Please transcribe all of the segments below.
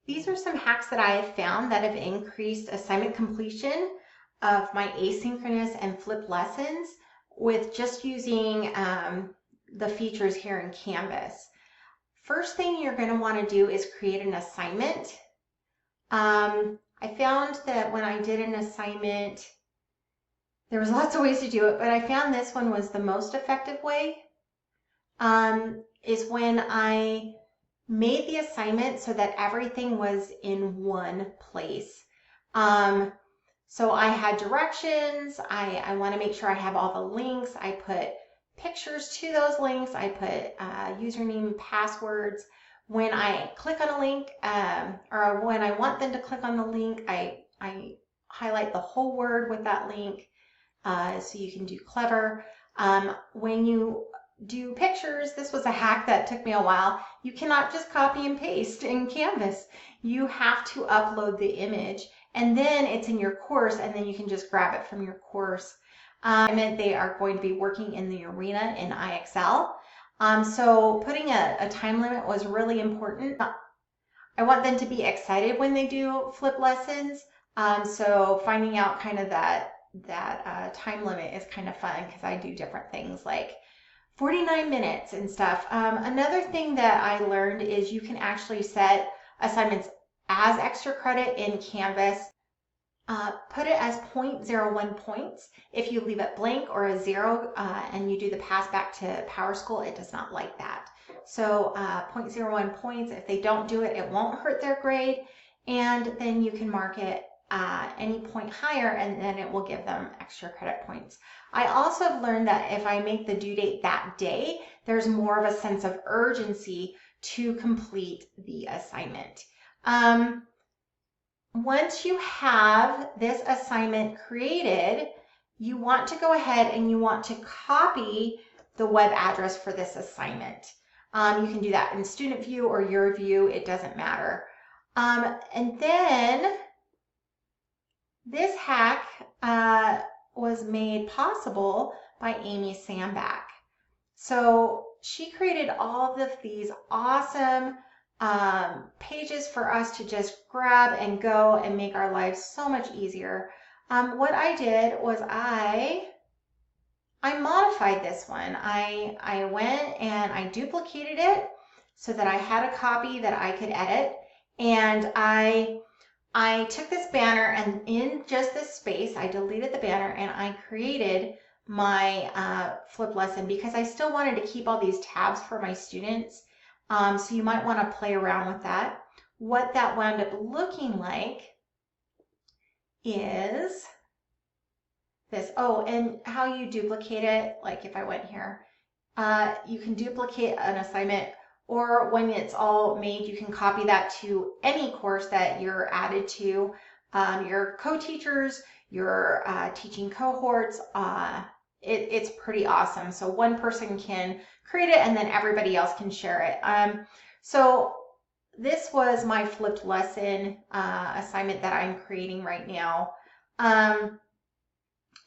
These are some hacks that I have found that have increased assignment completion of my asynchronous and flipped lessons with just using the features here in Canvas. First thing you're going to want to do is create an assignment. I found that when I did an assignment, there was lots of ways to do it, but I found this one was the most effective way, is when I made the assignment so that everything was in one place. So I had directions. I want to make sure I have all the links. I put pictures to those links. I put username, passwords. When I click on a link, or when I want them to click on the link, I highlight the whole word with that link, so you can do clever. When you do pictures, this was a hack that took me a while. You cannot just copy and paste in Canvas. You have to upload the image, and then it's in your course, and then you can just grab it from your course. They are going to be working in the arena in IXL. So putting a time limit was really important. I want them to be excited when they do flip lessons. So finding out kind of that time limit is kind of fun, because I do different things like 49 minutes and stuff. Another thing that I learned is you can actually set assignments as extra credit in Canvas. Put it as 0.01 points. If you leave it blank or a 0 and you do the pass back to PowerSchool, it does not like that. So 0.01 points, if they don't do it, it won't hurt their grade. And then you can mark it any point higher, and then it will give them extra credit points. I also have learned that if I make the due date that day, there's more of a sense of urgency to complete the assignment. Once you have this assignment created, you want to go ahead and you want to copy the web address for this assignment. You can do that in student view or your view, it doesn't matter. And then this hack was made possible by Amy Sandback. So she created all of these awesome pages for us to just grab and go and make our lives so much easier. What I did was I modified this one. I went and I duplicated it so that I had a copy that I could edit, and I took this banner, and in just this space I deleted the banner and I created my flip lesson, because I still wanted to keep all these tabs for my students. So you might want to play around with that. What that wound up looking like is this. Oh, and how you duplicate it, like if I went here, you can duplicate an assignment, or when it's all made, you can copy that to any course that you're added to, your co-teachers, your teaching cohorts. It's pretty awesome. So one person can create it and then everybody else can share it. So this was my flipped lesson assignment that I'm creating right now. I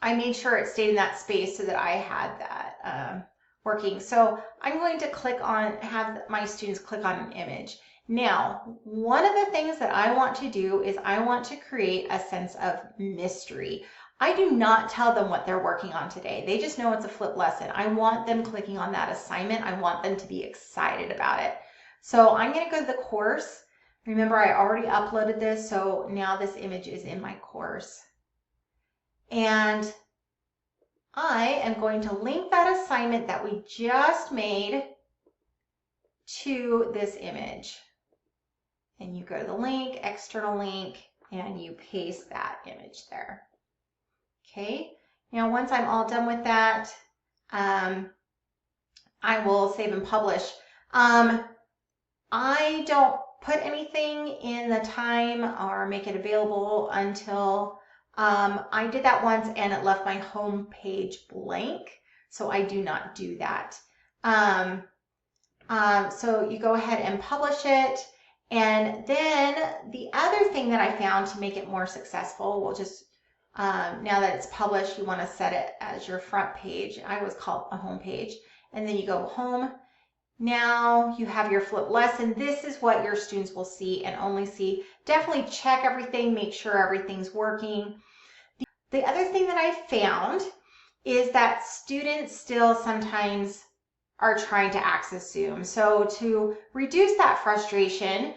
made sure it stayed in that space so that I had that working. So I'm going to have my students click on an image. Now, one of the things that I want to do is I want to create a sense of mystery. I do not tell them what they're working on today. They just know it's a flip lesson. I want them clicking on that assignment. I want them to be excited about it. So I'm going to go to the course. Remember, I already uploaded this, so now this image is in my course. And I am going to link that assignment that we just made to this image. And you go to the link, external link, and you paste that image there. Okay, now once I'm all done with that, I will save and publish. I don't put anything in the time or make it available until I did that once and it left my home page blank, so I do not do that. So you go ahead and publish it, and then the other thing that I found to make it more successful, we'll just now that it's published, you want to set it as your front page. I always call it a home page, and then you go home. Now you have your flipped lesson. This is what your students will see and only see. Definitely check everything, make sure everything's working. The other thing that I found is that students still sometimes are trying to access Zoom. So to reduce that frustration,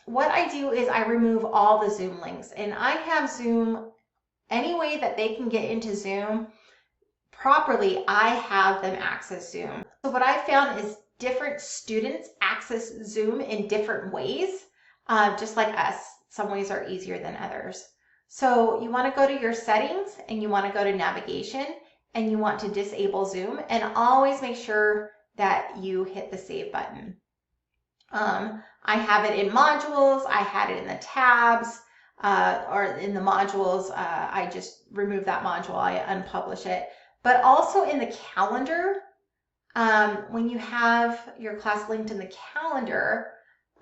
what I do is I remove all the Zoom links, and I have Zoom any way that they can get into Zoom properly. I have them access Zoom. So what I found is different students access Zoom in different ways, just like us. Some ways are easier than others. So you want to go to your settings and you want to go to navigation and you want to disable Zoom, and always make sure that you hit the save button. I have it in modules, I had it in the tabs, or in the modules, I just remove that module, I unpublish it. But also in the calendar, when you have your class linked in the calendar,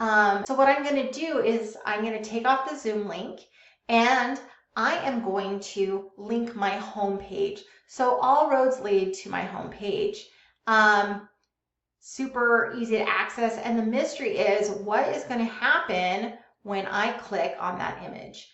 so what I'm going to do is I'm going to take off the Zoom link, and I am going to link my home page. So all roads lead to my home page. Super easy to access, and the mystery is what is going to happen when I click on that image.